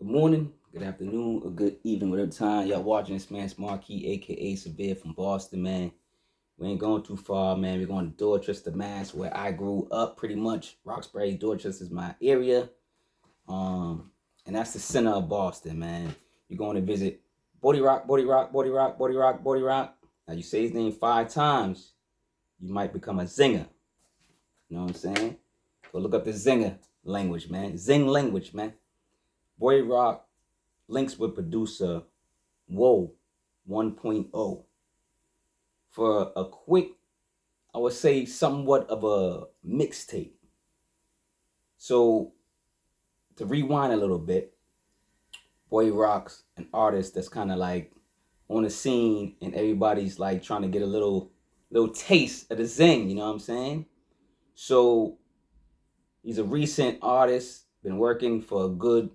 Good morning, good afternoon, or good evening, whatever time y'all watching this, man. It's Marquis, aka Cevere from Boston, man. We ain't going too far, man. We're going to Dorchester, Mass, where I grew up pretty much. Roxbury, Dorchester is my area. And that's the center of Boston, man. You're going to visit BoriRock, BoriRock, BoriRock, BoriRock, BoriRock. Now you say his name 5 times, you might become a zinger. You know what I'm saying? Go look up the zinger language, man. Zing language, man. BoriRock links with producer Whoa1.0 for a quick, I would say somewhat of a mixtape. So to rewind a little bit, BoriRock's an artist that's kind of like on the scene, and everybody's like trying to get a little taste of the zing, you know what I'm saying? So he's a recent artist, been working for a good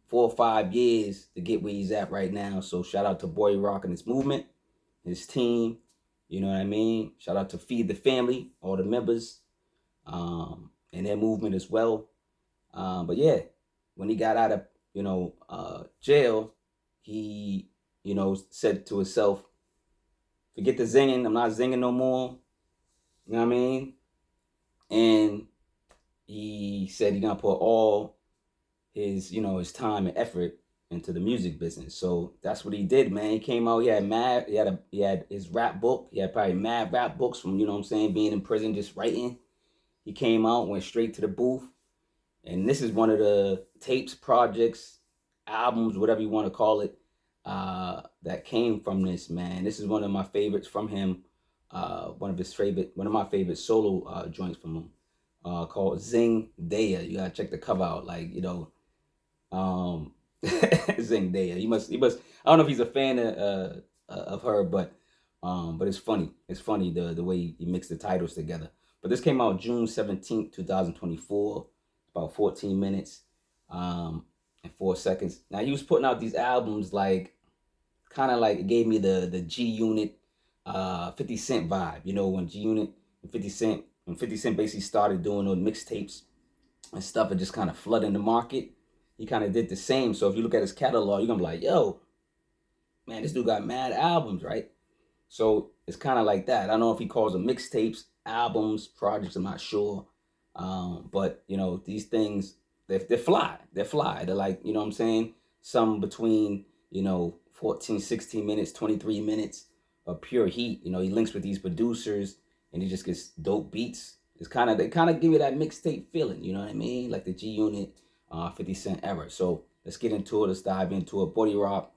4 or 5 years to get where he's at right now. So shout out to BoriRock and his movement, his team, you know what I mean? Shout out to Feed the Family, all the members, and their movement as well. But yeah, when he got out of, jail, he, said to himself, forget the zinging, I'm not zinging no more, you know what I mean? And he said he's gonna put all his, his time and effort into the music business. So that's what he did, man. He came out, he had his rap book. He had probably mad rap books from, being in prison, just writing. He came out, went straight to the booth. And this is one of the tapes, projects, albums, whatever you want to call it, that came from this, man. This is one of my favorites from him. One of my favorite solo joints from him, called ZING-DAYA. You gotta check the cover out, ZING-DAYA. He must. I don't know if he's a fan of her, but it's funny. It's funny the way he mixed the titles together. But this came out June 17th, 2024. About 14 minutes and 4 seconds. Now he was putting out these albums kind of like it gave me the G Unit, 50 Cent vibe. When G Unit and 50 Cent basically started doing those mixtapes and stuff and just kind of flooding the market. He kind of did the same. So if you look at his catalog, you're gonna be like, yo, man, this dude got mad albums, right? So it's kind of like that. I don't know if he calls them mixtapes, albums, projects, I'm not sure. But these things, they're fly. They're fly. They're like, what I'm saying? Some between, 14, 16 minutes, 23 minutes of pure heat. He links with these producers and he just gets dope beats. They kind of give you that mixtape feeling, you know what I mean? Like the G Unit, 50 Cent era. So let's get into it. Let's dive into it. BoriRock,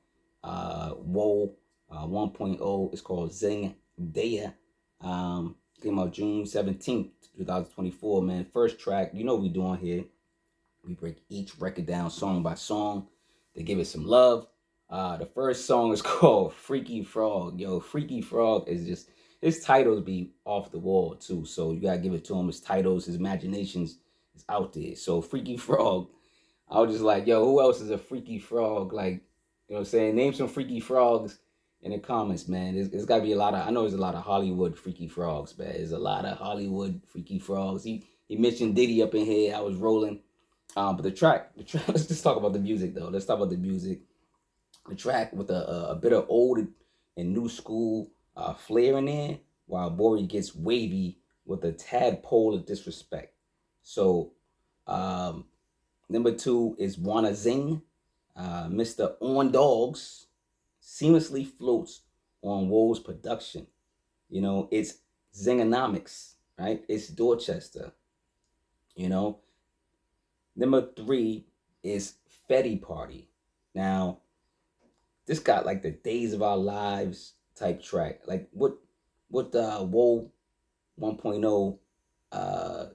Whoa 1.0. It's called ZING-DAYA. Came out June 17th, 2024, man. First track, we do on here. We break each record down song by song to give it some love. The first song is called Freaky Frog. Yo, Freaky Frog is just, his titles be off the wall too. So you gotta give it to him. His titles, his imaginations is out there. So Freaky Frog, I was just like, yo, who else is a freaky frog? Like, you know what I'm saying? Name some freaky frogs in the comments, man. There's got to be a lot of, I know there's a lot of Hollywood freaky frogs, man. There's a lot of Hollywood freaky frogs. He mentioned Diddy up in here. I was rolling. But the track, let's just talk about the music, though. Let's talk about the music. The track with a bit of old and new school flair in there, while Bori gets wavy with a tadpole of disrespect. So, number 2 is Wanna Zing. Mr. On Dogs seamlessly floats on Whoa's production. It's Zingonomics, right? It's Dorchester. Number 3 is FETTY Party. Now, this got like the Days of Our Lives type track. Like what Whoa 1.0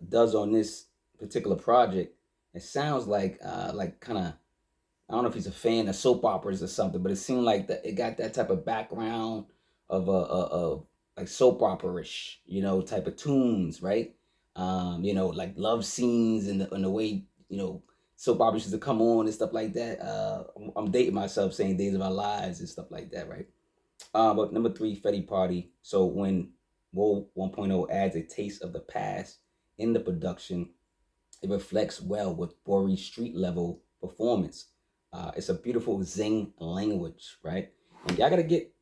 does on this particular project, it sounds like kind of, I don't know if he's a fan of soap operas or something, but it seemed like that it got that type of background of like soap opera-ish, type of tunes, right? Like love scenes and the way, soap operas used to come on and stuff like that. I'm dating myself saying Days of Our Lives and stuff like that, right? But number 3, FETTY Party. So when Whoa 1.0 adds a taste of the past in the production, it reflects well with Bori's street level performance It's a beautiful Zing language, right? And y'all gotta get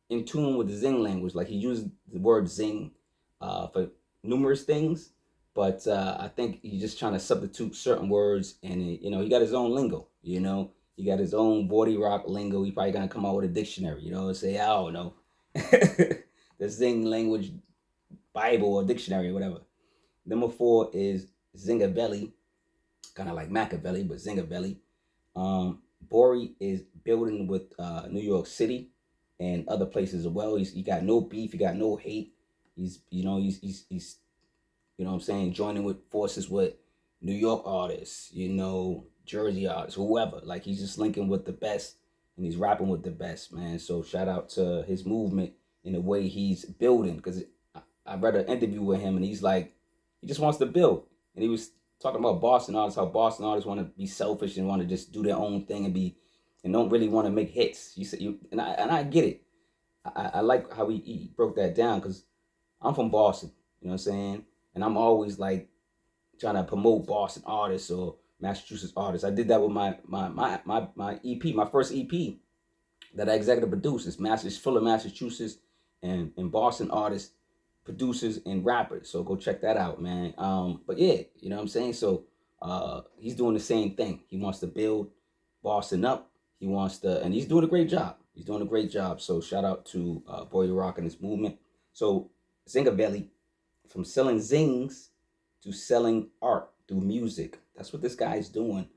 in tune with the Zing language. Like he used the word Zing for numerous things, but I think he's just trying to substitute certain words, and he got his own lingo. He got his own BoriRock lingo. He probably gonna come out with a dictionary. And say I don't know the Zing language Bible or dictionary or whatever. Number 4 is ZINGGAVELI, kind of like Machiavelli, but ZINGGAVELI. Bori is building with New York City and other places as well. He got no beef, he got no hate. He's what I'm saying, joining with forces with New York artists, Jersey artists, whoever. Like he's just linking with the best and he's rapping with the best, man. So shout out to his movement in the way he's building, because I read an interview with him and he's like, he just wants to build. And he was talking about Boston artists, how Boston artists want to be selfish and want to just do their own thing and don't really want to make hits. And I get it. I like how he broke that down, because I'm from Boston, you know what I'm saying? And I'm always like trying to promote Boston artists or Massachusetts artists. I did that with my EP, my first EP that I executive produced. It's full of Massachusetts and Boston artists, producers, and rappers. So go check that out, man. But yeah, you know what I'm saying? So he's doing the same thing. He wants to build Boston up. And he's doing a great job. He's doing a great job. So shout out to BoriRock and his movement. So ZINGGAVELI, from selling zings to selling art through music. That's what this guy's doing.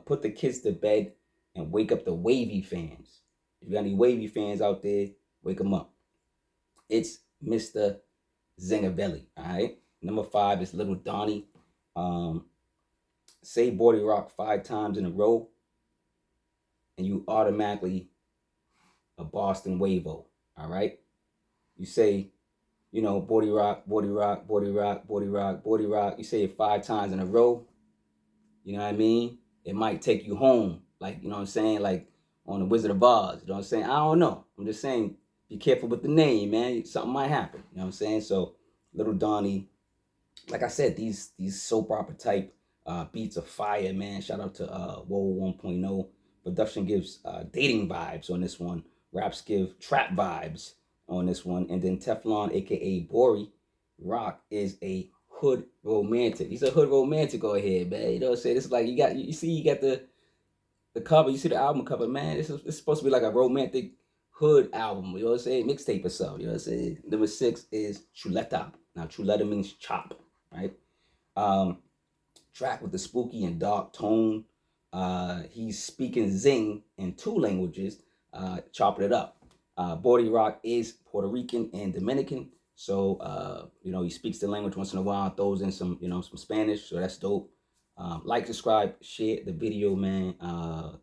Put the kids to bed and wake up the wavy fans. If you got any wavy fans out there, wake them up. It's Mr. ZINGGAVELI, all right? Number 5 is Little Donnie. Say BoriRock 5 times in a row, and you automatically a Boston Wavo, all right? You say, BoriRock, BoriRock, BoriRock, BoriRock, BoriRock. You say it 5 times in a row, you know what I mean? It might take you home, like, you know what I'm saying? Like on the Wizard of Oz, you know what I'm saying? I don't know. I'm just saying, be careful with the name, man. Something might happen, you know what I'm saying? So, Little Donnie, like I said, these soap opera type beats are fire, man. Shout out to Whoa1.0. Production gives dating vibes on this one. Raps give trap vibes on this one. And then Teflon, aka BoriRock, is a hood romantic. He's a hood romantic over here, man. You know what I'm saying? It's like you got the cover, you see the album cover, man. It's supposed to be like a romantic hood album, you know what I'm saying? Mixtape or something, you know what I'm saying? Number 6 is Chuleta. Now, Chuleta means chop, right? Track with the spooky and dark tone. He's speaking Zing in 2 languages, chopping it up. BoriRock is Puerto Rican and Dominican, so he speaks the language once in a while, throws in some Spanish, so that's dope. Like, subscribe, share the video, man.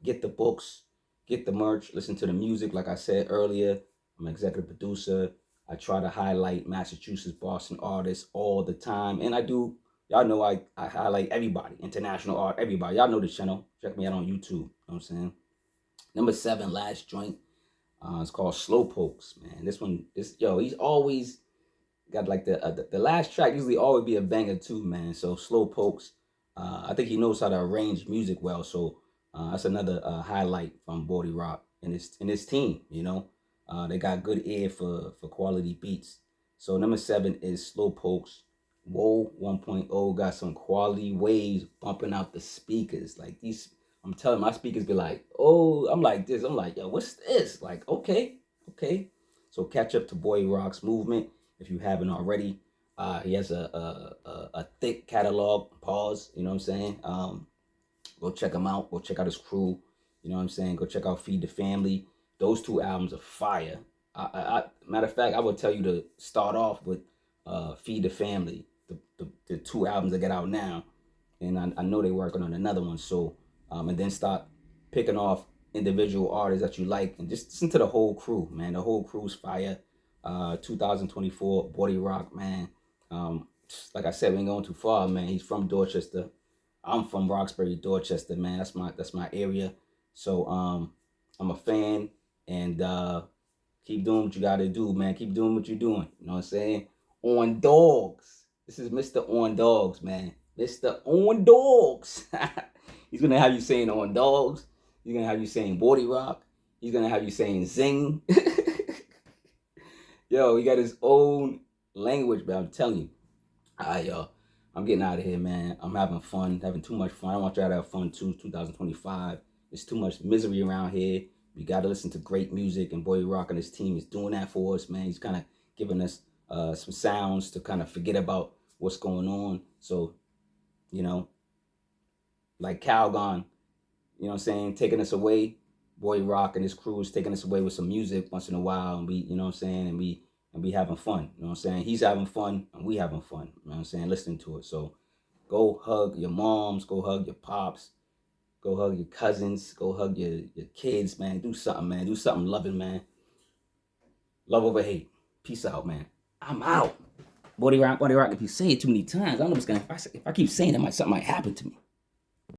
Get the books, get the merch, listen to the music. Like I said earlier, I'm an executive producer. I try to highlight Massachusetts, Boston artists all the time, and I do. Y'all know I highlight everybody, international art, everybody. Y'all know the channel. Check me out on YouTube. You know what I'm saying? Number 7, last joint. It's called Slow Pokes, man. He's always got like the last track usually always be a banger too, man. So Slow Pokes. I think he knows how to arrange music well. So that's another highlight from BoriRock and his team. They got good ear for quality beats. So number 7 is Slow Pokes. Whoa1.0 got some quality waves bumping out the speakers. Like these, I'm telling my speakers be like, oh, I'm like this. I'm like, yo, what's this? Like, okay. So catch up to BoriRock's movement if you haven't already. He has a thick catalog. Pause. You know what I'm saying? Go check him out. Go check out his crew. You know what I'm saying? Go check out Feed the Family. Those 2 albums are fire. Matter of fact, I would tell you to start off with Feed the Family, the 2 albums that get out now, and I know they're working on another one. So and then start picking off individual artists that you like, and just listen to the whole crew, man. The whole crew's fire. 2024 BoriRock, man. Like I said, we ain't going too far, man. He's from Dorchester. I'm from Roxbury, Dorchester, man. That's my area. So I'm a fan, and keep doing what you gotta do, man. Keep doing what you're doing. You know what I'm saying? On Dogs. This is Mr. On Dogs, man. Mr. On Dogs. He's gonna have you saying On Dogs. He's gonna have you saying BoriRock. He's gonna have you saying Zing. Yo, he got his own language, but I'm telling you. All right, y'all. I'm getting out of here, man. I'm having fun, having too much fun. I want y'all to have fun too. 2025. There's too much misery around here. We got to listen to great music, and BoriRock and his team is doing that for us, man. He's kind of giving us some sounds to kind of forget about what's going on. So, you know, like Calgon, you know what I'm saying, taking us away. BoriRock and his crew is taking us away with some music once in a while, and we, you know what I'm saying, and we having fun. You know what I'm saying? He's having fun and we having fun. You know what I'm saying? Listening to it. So go hug your moms, go hug your pops, go hug your cousins, go hug your kids, man. Do something, man. Do something loving, man. Love over hate. Peace out, man. I'm out. BoriRock. If you say it too many times, I don't know what's gonna. If I keep saying it, something might happen to me.